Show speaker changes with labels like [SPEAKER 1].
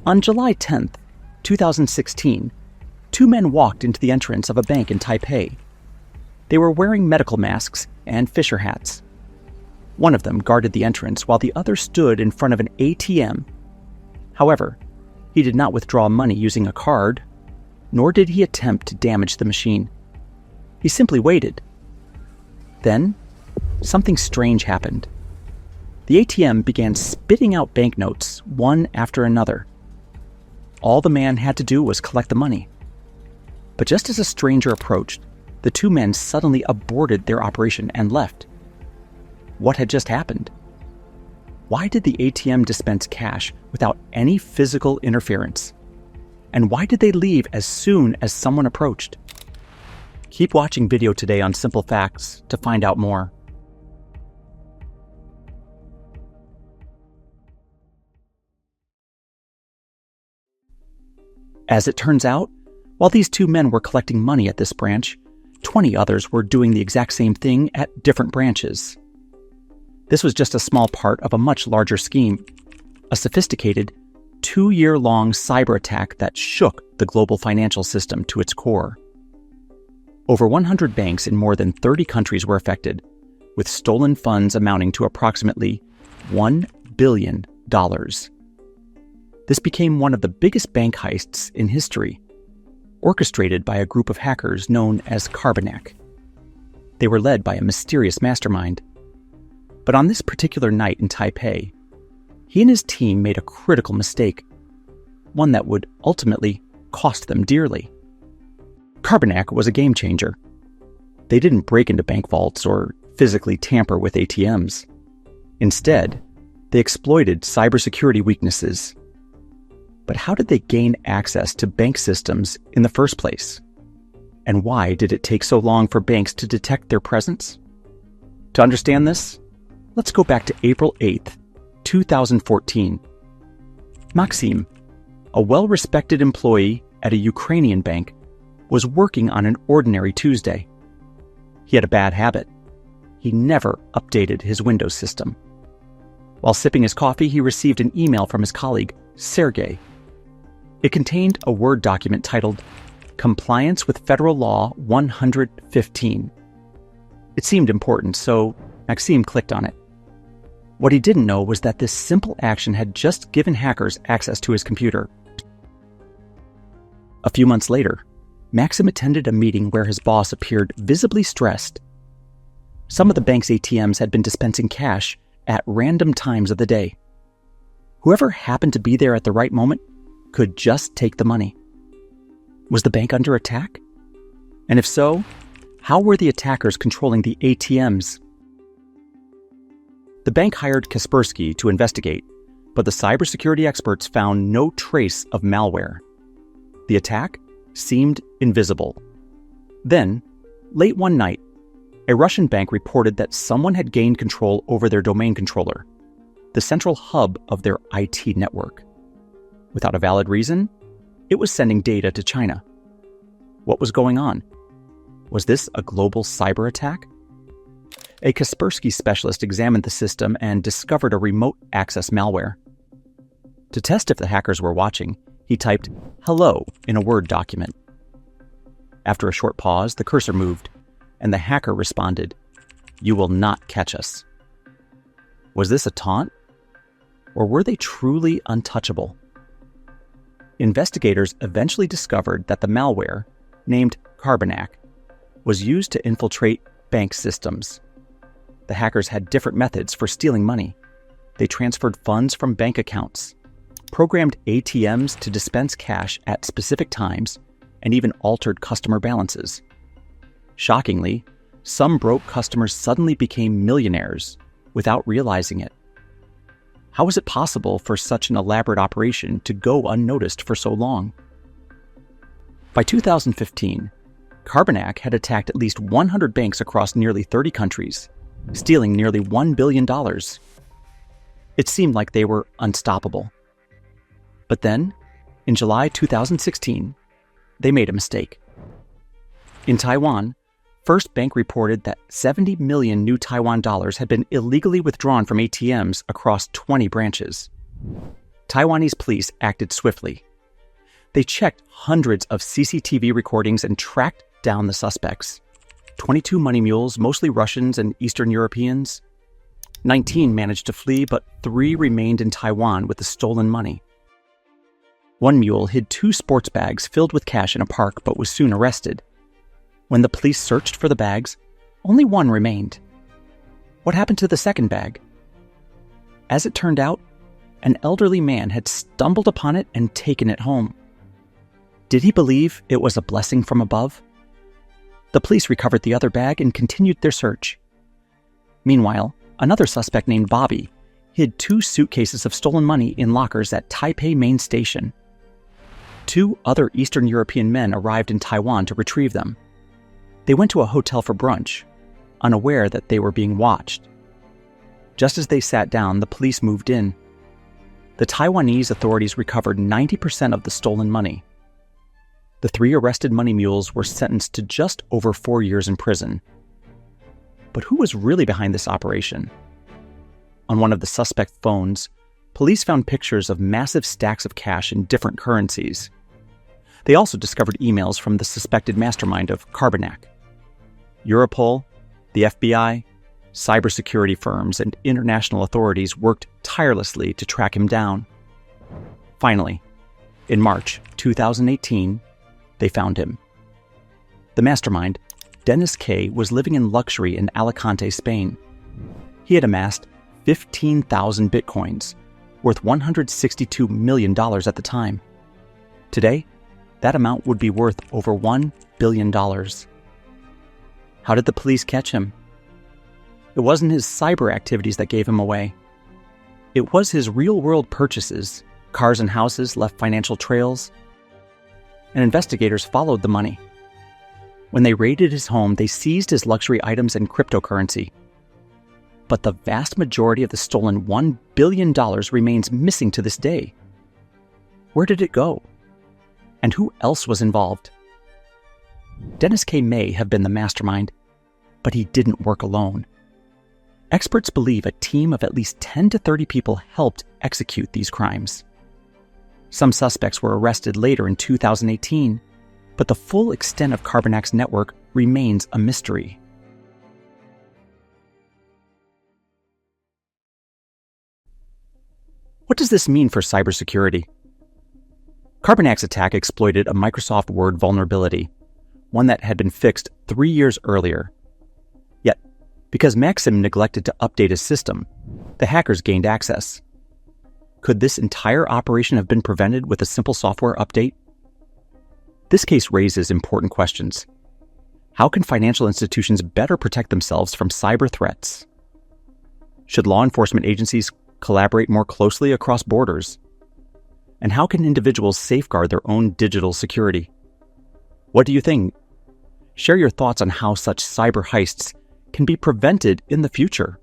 [SPEAKER 1] On July 10th, 2016, two men walked into the entrance of a bank in Taipei. They were wearing medical masks and fisher hats. One of them guarded the entrance while the other stood in front of an ATM. However, he did not withdraw money using a card, nor did he attempt to damage the machine. He simply waited. Then, something strange happened. The ATM began spitting out banknotes, one after another. All the man had to do was collect the money. But just as a stranger approached, the two men suddenly aborted their operation and left. What had just happened? Why did the ATM dispense cash without any physical interference? And why did they leave as soon as someone approached? Keep watching video today on Simple Facts to find out more. As it turns out, while these two men were collecting money at this branch, 20 others were doing the exact same thing at different branches. This was just a small part of a much larger scheme, a sophisticated, 2-year-long cyber attack that shook the global financial system to its core. Over 100 banks in more than 30 countries were affected, with stolen funds amounting to approximately $1 billion. This became one of the biggest bank heists in history, orchestrated by a group of hackers known as Carbanak. They were led by a mysterious mastermind. But on this particular night in Taipei, he and his team made a critical mistake, one that would ultimately cost them dearly. Carbanak was a game changer. They didn't break into bank vaults or physically tamper with ATMs. Instead, they exploited cybersecurity weaknesses. But how did they gain access to bank systems in the first place? And why did it take so long for banks to detect their presence? To understand this, let's go back to April 8th, 2014. Maxim, a well-respected employee at a Ukrainian bank, was working on an ordinary Tuesday. He had a bad habit. He never updated his Windows system. While sipping his coffee, he received an email from his colleague, Sergey. It contained a Word document titled Compliance with Federal Law 115. It seemed important, so Maxim clicked on it. What he didn't know was that this simple action had just given hackers access to his computer. A few months later, Maxim attended a meeting where his boss appeared visibly stressed. Some of the bank's ATMs had been dispensing cash at random times of the day. Whoever happened to be there at the right moment could just take the money. Was the bank under attack? And if so, how were the attackers controlling the ATMs? The bank hired Kaspersky to investigate, but the cybersecurity experts found no trace of malware. The attack seemed invisible. Then, late one night, a Russian bank reported that someone had gained control over their domain controller, the central hub of their IT network. Without a valid reason, it was sending data to China. What was going on? Was this a global cyber attack? A Kaspersky specialist examined the system and discovered a remote access malware. To test if the hackers were watching, he typed "hello" in a Word document. After a short pause, the cursor moved, and the hacker responded, "You will not catch us." Was this a taunt? Or were they truly untouchable? Investigators eventually discovered that the malware, named Carbanak, was used to infiltrate bank systems. The hackers had different methods for stealing money. They transferred funds from bank accounts, programmed ATMs to dispense cash at specific times, and even altered customer balances. Shockingly, some broke customers suddenly became millionaires without realizing it. How was it possible for such an elaborate operation to go unnoticed for so long? By 2015, Carbanak had attacked at least 100 banks across nearly 30 countries, stealing nearly $1 billion. It seemed like they were unstoppable. But then, in July 2016, they made a mistake. In Taiwan, First Bank reported that 70 million new Taiwan dollars had been illegally withdrawn from ATMs across 20 branches. Taiwanese police acted swiftly. They checked hundreds of CCTV recordings and tracked down the suspects. 22 money mules, mostly Russians and Eastern Europeans. 19 managed to flee, but 3 remained in Taiwan with the stolen money. One mule hid 2 sports bags filled with cash in a park, but was soon arrested. When the police searched for the bags, only 1 remained. What happened to the second bag? As it turned out, an elderly man had stumbled upon it and taken it home. Did he believe it was a blessing from above? The police recovered the other bag and continued their search. Meanwhile, another suspect named Bobby hid 2 suitcases of stolen money in lockers at Taipei main station. 2 other Eastern European men arrived in Taiwan to retrieve them. They went to a hotel for brunch, unaware that they were being watched. Just as they sat down, the police moved in. The Taiwanese authorities recovered 90% of the stolen money. The 3 arrested money mules were sentenced to just over 4 years in prison. But who was really behind this operation? On one of the suspect phones, police found pictures of massive stacks of cash in different currencies. They also discovered emails from the suspected mastermind of Carbanak. Europol, the FBI, cybersecurity firms, and international authorities worked tirelessly to track him down. Finally, in March 2018, they found him. The mastermind, Dennis K., was living in luxury in Alicante, Spain. He had amassed 15,000 bitcoins, worth $162 million at the time. Today, that amount would be worth over $1 billion. How did the police catch him? It wasn't his cyber activities that gave him away. It was his real-world purchases. Cars and houses left financial trails, and investigators followed the money. When they raided his home, they seized his luxury items and cryptocurrency. But the vast majority of the stolen $1 billion remains missing to this day. Where did it go? And who else was involved? Dennis K. may have been the mastermind, but he didn't work alone. Experts believe a team of at least 10 to 30 people helped execute these crimes. Some suspects were arrested later in 2018, but the full extent of Carbanak's network remains a mystery. What does this mean for cybersecurity? Carbanak's attack exploited a Microsoft Word vulnerability, one that had been fixed 3 years earlier. Yet, because Maxim neglected to update his system, the hackers gained access. Could this entire operation have been prevented with a simple software update? This case raises important questions. How can financial institutions better protect themselves from cyber threats? Should law enforcement agencies collaborate more closely across borders? And how can individuals safeguard their own digital security? What do you think? Share your thoughts on how such cyber heists can be prevented in the future.